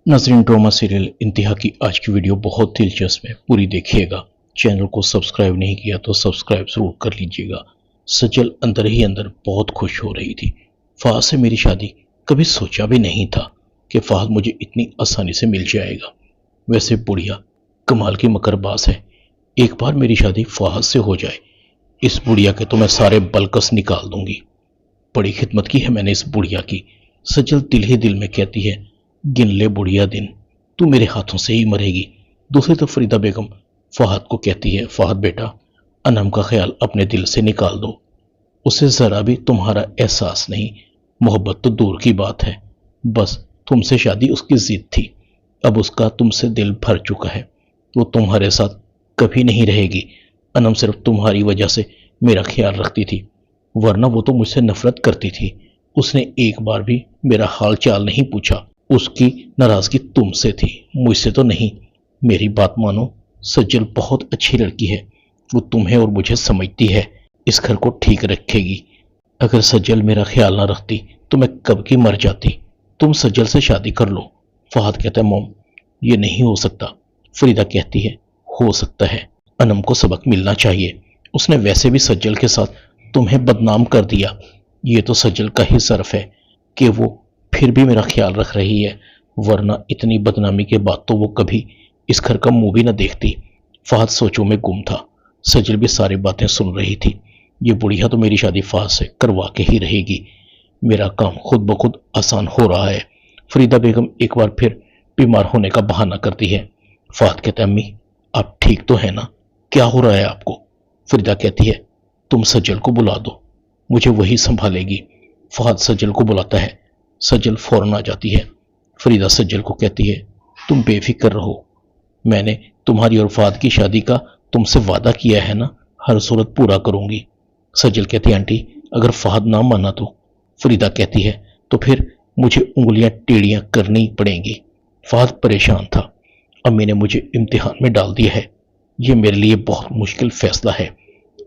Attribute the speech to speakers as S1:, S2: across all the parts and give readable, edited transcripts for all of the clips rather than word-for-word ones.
S1: नाज़रीन, drama serial इंतहा की आज की वीडियो बहुत दिलचस्प है, पूरी देखिएगा। चैनल को सब्सक्राइब नहीं किया तो सब्सक्राइब जरूर कर लीजिएगा। सजल अंदर ही अंदर बहुत खुश हो रही थी। फहद से मेरी शादी कभी सोचा भी नहीं था कि फहद मुझे इतनी आसानी से मिल जाएगा। वैसे बुढ़िया कमाल की मकरबाज है। एक बार मेरी शादी फहद से हो जाए, इस बुढ़िया के तो मैं सारे बलकस निकाल दूंगी। बड़ी खिदमत की है मैंने इस बुढ़िया की। सजल दिल ही दिल में कहती है, गिन ले बुढ़िया दिन, तू मेरे हाथों से ही मरेगी। दूसरी तरफ फरीदा बेगम फहद को कहती है, फहद बेटा, अनम का ख्याल अपने दिल से निकाल दो। उसे जरा भी तुम्हारा एहसास नहीं, मोहब्बत तो दूर की बात है। बस तुमसे शादी उसकी जिद थी, अब उसका तुमसे दिल भर चुका है। वो तुम्हारे साथ कभी नहीं रहेगी। अनम सिर्फ तुम्हारी वजह से मेरा ख्याल रखती थी, वरना वो तो मुझसे नफरत करती थी। उसने एक बार भी मेरा हाल चाल नहीं पूछा। उसकी नाराजगी तुमसे थी, मुझसे तो नहीं। मेरी बात मानो, सज्जल बहुत अच्छी लड़की है। वो तुम्हें और मुझे समझती है, इस घर को ठीक रखेगी। अगर सज्जल मेरा ख्याल ना रखती तो मैं कब की मर जाती। तुम सज्जल से शादी कर लो। फहद कहता है, मोम ये नहीं हो सकता। फरीदा कहती है, हो सकता है। अनम को सबक मिलना चाहिए। उसने वैसे भी सज्जल के साथ तुम्हें बदनाम कर दिया। ये तो सज्जल का ही सर्फ है कि वो फिर भी मेरा ख्याल रख रही है, वरना इतनी बदनामी के बाद तो वो कभी इस घर का मुंह भी न देखती। फहद सोचों में गुम था। सजल भी सारी बातें सुन रही थी। ये बुढ़िया तो मेरी शादी फहद से करवा के ही रहेगी। मेरा काम खुद ब खुद आसान हो रहा है। फरीदा बेगम एक बार फिर बीमार होने का बहाना करती है। फहद कहता है, अम्मी आप ठीक तो है ना, क्या हो रहा है आपको? फरीदा कहती है, तुम सज्जल को बुला दो, मुझे वही संभालेगी। फहद सज्जल को बुलाता है। सज्जल फौरन आ जाती है। फरीदा सज्जल को कहती है, तुम बेफिक्र रहो, मैंने तुम्हारी और फहद की शादी का तुमसे वादा किया है ना, हर सूरत पूरा करूंगी। सज्जल कहती है, आंटी अगर फहद ना माना तो? फरीदा कहती है, तो फिर मुझे उंगलियां टेढ़ियां करनी पड़ेंगी। फहद परेशान था। अम्मी ने मुझे इम्तिहान में डाल दिया है। ये मेरे लिए बहुत मुश्किल फैसला है।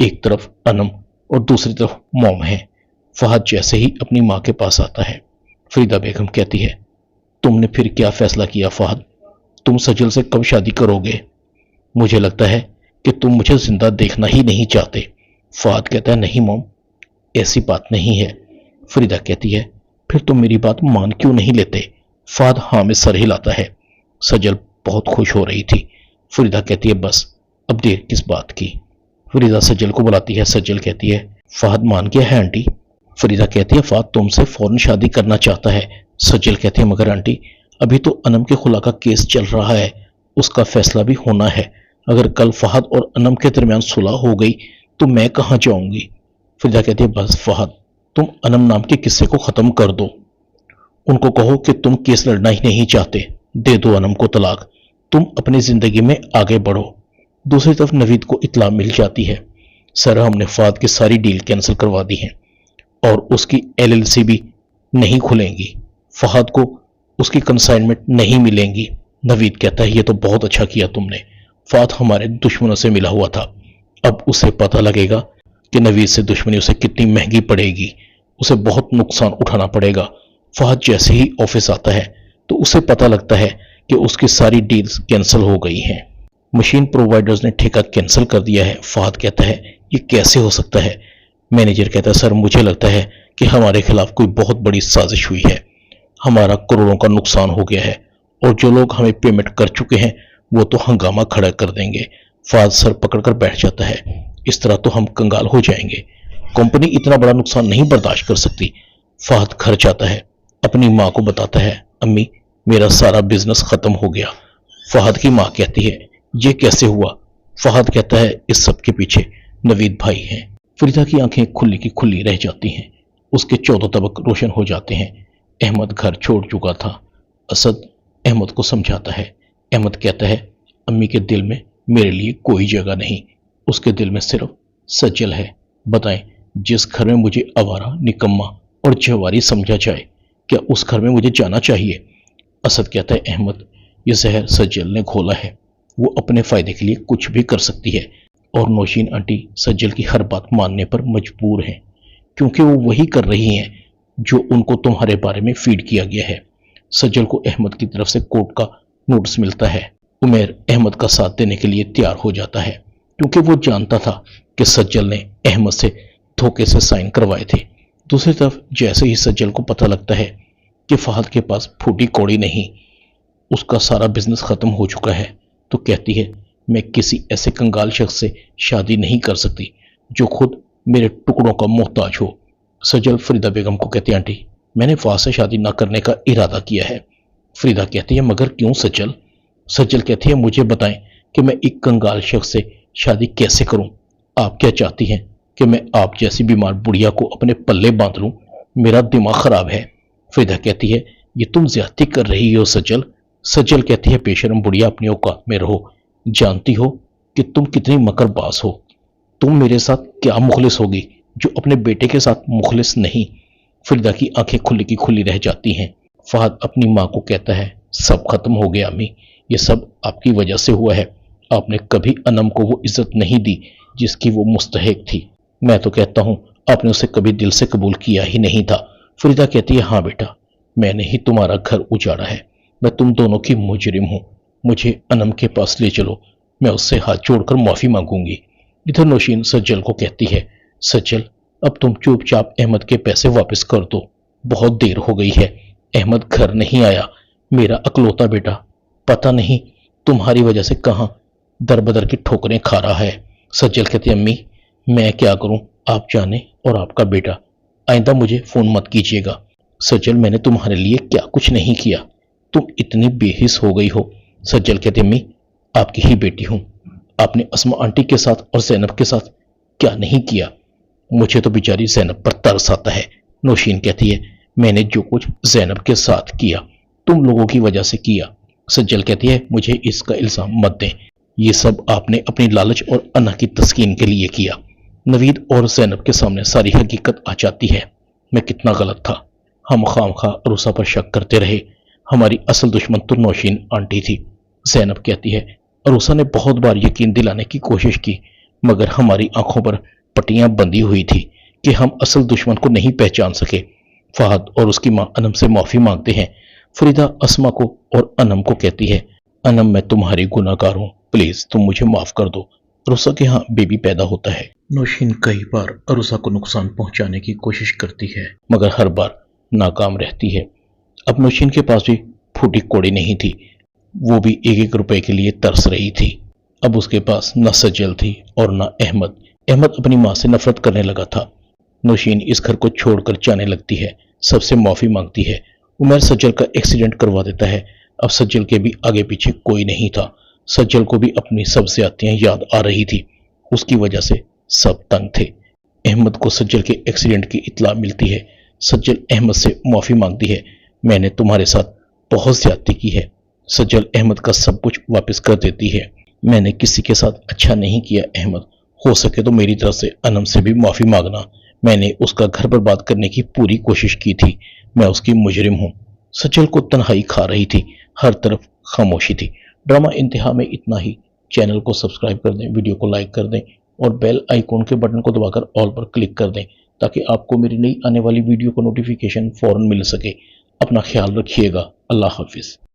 S1: एक तरफ अनम और दूसरी तरफ मोम है। फहद जैसे ही अपनी माँ के पास आता है, फरीदा बेगम कहती है, तुमने फिर क्या फैसला किया फहद? तुम सजल से कब शादी करोगे? मुझे लगता है कि तुम मुझे जिंदा देखना ही नहीं चाहते। फहद कहता है, नहीं मोम, ऐसी बात नहीं है। फरीदा कहती है, फिर तुम मेरी बात मान क्यों नहीं लेते? फहद हाँ में सर हिलाता है। सजल बहुत खुश हो रही थी। फरीदा कहती है, बस अब देर किस बात की? फरीदा सजल को बुलाती है। सजल कहती है, फहद मान गया है आंटी। फरीदा कहती है, फहद तुमसे फौरन शादी करना चाहता है। सज्जल कहती है, मगर आंटी अभी तो अनम के खुला का केस चल रहा है, उसका फैसला भी होना है। अगर कल फहद और अनम के दरमियान सुलह हो गई तो मैं कहाँ जाऊंगी? फरीदा कहती है, बस फहद तुम अनम नाम के किस्से को खत्म कर दो। उनको कहो कि तुम केस लड़ना ही नहीं चाहते, दे दो अनम को तलाक, तुम अपनी जिंदगी में आगे बढ़ो। दूसरी तरफ नवीद को इत्तला मिल जाती है, सर हमने फहद की सारी डील कैंसिल करवा दी है और उसकी एलएलसी भी नहीं खुलेंगी। फहद को उसकी कंसाइनमेंट नहीं मिलेंगी। नवीद कहता है, ये तो बहुत अच्छा किया तुमने। फहद हमारे दुश्मनों से मिला हुआ था, अब उसे पता लगेगा कि नवीद से दुश्मनी उसे कितनी महंगी पड़ेगी। उसे बहुत नुकसान उठाना पड़ेगा। फहद जैसे ही ऑफिस आता है तो उसे पता लगता है कि उसकी सारी डील्स कैंसिल हो गई हैं। मशीन प्रोवाइडर्स ने ठेका कैंसिल कर दिया है। फहद कहता है, ये कैसे हो सकता है? मैनेजर कहता है, सर मुझे लगता है कि हमारे खिलाफ कोई बहुत बड़ी साजिश हुई है। हमारा करोड़ों का नुकसान हो गया है और जो लोग हमें पेमेंट कर चुके हैं वो तो हंगामा खड़ा कर देंगे। फहद सर पकड़कर बैठ जाता है, इस तरह तो हम कंगाल हो जाएंगे। कंपनी इतना बड़ा नुकसान नहीं बर्दाश्त कर सकती। फहद घर जाता है, अपनी माँ को बताता है, अम्मी मेरा सारा बिजनेस खत्म हो गया। फहद की माँ कहती है, ये कैसे हुआ? फहद कहता है, इस सब के पीछे नवीद भाई हैं। फरीदा की आंखें खुली की खुली रह जाती हैं। उसके 14 तबक रोशन हो जाते हैं। अहमद घर छोड़ चुका था। असद अहमद को समझाता है। अहमद कहता है, अम्मी के दिल में मेरे लिए कोई जगह नहीं, उसके दिल में सिर्फ सज्जल है। बताएं, जिस घर में मुझे आवारा, निकम्मा और जवारी समझा जाए, क्या उस घर में मुझे जाना चाहिए? असद कहता है, अहमद ये जहर सज्जल ने घोला है, वो अपने फायदे के लिए कुछ भी कर सकती है और नौशीन आंटी सज्जल की हर बात मानने पर मजबूर हैं, क्योंकि वो वही कर रही हैं जो उनको तुम्हारे बारे में फीड किया गया है। سجل کو احمد کی طرف سے کورٹ کا نوٹس ملتا ہے۔ عمیر احمد کا ساتھ دینے کے لیے تیار ہو جاتا ہے کیونکہ وہ جانتا تھا کہ سجل نے احمد سے دھوکے سے سائن کروائے تھے۔ دوسری طرف جیسے ہی سجل کو پتہ لگتا ہے کہ فہد کے پاس پھوٹی کوڑی نہیں، اس کا سارا بزنس ختم ہو چکا ہے، تو کہتی ہے میں کسی ایسے کنگال شخص سے شادی نہیں کر سکتی جو خود میرے ٹکڑوں کا محتاج ہو۔ سجل فریدہ بیگم کو کہتی ہے آنٹی میں نے فہد سے شادی نہ کرنے کا ارادہ کیا ہے۔ فریدہ کہتی ہے مگر کیوں سجل؟ سجل کہتی ہے مجھے بتائیں کہ میں ایک کنگال شخص سے شادی کیسے کروں؟ آپ کیا چاہتی ہیں کہ میں آپ جیسی بیمار بڑھیا کو اپنے پلے باندھ لوں؟ میرا دماغ خراب ہے۔ فریدہ کہتی ہے یہ تم زیادتی کر رہی ہو سجل۔ سجل کہتی ہے بے شرم بڑھیا اپنی اوقات میں رہو، جانتی ہو کہ تم کتنی مکر باز ہو، تم میرے ساتھ کیا مخلص ہوگی جو اپنے بیٹے کے ساتھ مخلص نہیں۔ فریدہ کی آنکھیں کھلی کی کھلی رہ جاتی ہیں۔ فہد اپنی ماں کو کہتا ہے سب ختم ہو گیا امی، یہ سب آپ کی وجہ سے ہوا ہے، آپ نے کبھی انم کو وہ عزت نہیں دی جس کی وہ مستحق تھی۔ میں تو کہتا ہوں آپ نے اسے کبھی دل سے قبول کیا ہی نہیں تھا۔ فریدہ کہتی ہے ہاں بیٹا، میں نے ہی تمہارا گھر اجاڑا ہے، میں تم دونوں کی مجرم ہوں، مجھے انم کے پاس لے چلو، میں اس سے ہاتھ جوڑ کر معافی مانگوں گی۔ ادھر نوشین سجل کو کہتی ہے سجل اب تم چوپ چاپ احمد کے پیسے واپس کر دو، بہت دیر ہو گئی ہے، احمد گھر نہیں آیا، میرا اکلوتا بیٹا پتہ نہیں تمہاری وجہ سے کہاں در بدر کی ٹھوکریں کھا رہا ہے۔ سجل کہتی ہے امی میں کیا کروں، آپ جانے اور آپ کا بیٹا، آئندہ مجھے فون مت کیجیے گا۔ سجل میں نے تمہارے لیے کیا کچھ نہیں کیا، تم اتنی بے حس ہو گئی ہو۔ سجل کہتی امی آپ کی ہی بیٹی ہوں، آپ نے اسما آنٹی کے ساتھ اور زینب کے ساتھ کیا نہیں کیا، مجھے تو بیچاری زینب پر ترس آتا ہے۔ نوشین کہتی ہے میں نے جو کچھ زینب کے ساتھ کیا تم لوگوں کی وجہ سے کیا۔ سجل کہتی ہے مجھے اس کا الزام مت دیں، یہ سب آپ نے اپنی لالچ اور انا کی تسکین کے لیے کیا۔ نوید اور زینب کے سامنے ساری حقیقت آ جاتی ہے، میں کتنا غلط تھا، ہم خام خواہ عروسہ پر شک کرتے رہے، ہماری اصل دشمن تو نوشین آنٹی تھی۔ زینب کہتی ہے عروسہ نے بہت بار یقین دلانے کی کوشش کی مگر ہماری آنکھوں پر پٹیاں بندھی ہوئی تھی کہ ہم اصل دشمن کو نہیں پہچان سکے۔ فہد اور اس کی ماں انم سے معافی مانگتے ہیں۔ فریدہ اسما کو اور انم کو کہتی ہے انم میں تمہاری گناہ گار ہوں، پلیز تم مجھے معاف کر دو، عروسہ کے ہاں بیبی پیدا ہوتا ہے۔ نوشین کئی بار عروسہ کو نقصان پہنچانے کی کوشش کرتی ہے مگر ہر بار ناکام رہتی ہے۔ اب نوشین کے پاس بھی پھوٹی کوڑی نہیں تھی، وہ بھی ایک ایک روپے کے لیے ترس رہی تھی۔ اب اس کے پاس نہ سجل تھی اور نہ احمد۔ احمد اپنی ماں سے نفرت کرنے لگا تھا۔ نوشین اس گھر کو چھوڑ کر جانے لگتی ہے، سب سے معافی مانگتی ہے۔ عمیر سجل کا ایکسیڈنٹ کروا دیتا ہے۔ اب سجل کے بھی آگے پیچھے کوئی نہیں تھا۔ سجل کو بھی اپنی سب زیادتیاں یاد آ رہی تھی، اس کی وجہ سے سب تنگ تھے۔ احمد کو سجل کے ایکسیڈنٹ کی اطلاع ملتی ہے۔ سجل احمد سے معافی مانگتی ہے میں نے تمہارے ساتھ بہت زیادتی کی ہے۔ سجل احمد کا سب کچھ واپس کر دیتی ہے، میں نے کسی کے ساتھ اچھا نہیں کیا احمد، ہو سکے تو میری طرف سے انم سے بھی معافی مانگنا، میں نے اس کا گھر برباد کرنے کی پوری کوشش کی تھی، میں اس کی مجرم ہوں۔ سجل کو تنہائی کھا رہی تھی، ہر طرف خاموشی تھی۔ ڈرامہ انتہا میں اتنا ہی۔ چینل کو سبسکرائب کر دیں، ویڈیو کو لائک کر دیں اور بیل آئیکن کے بٹن کو دبا کر آل پر کلک کر دیں تاکہ آپ کو میری نئی آنے والی ویڈیو کو نوٹیفیکیشن فوراً مل سکے۔ اپنا خیال رکھیے گا۔ اللہ حافظ۔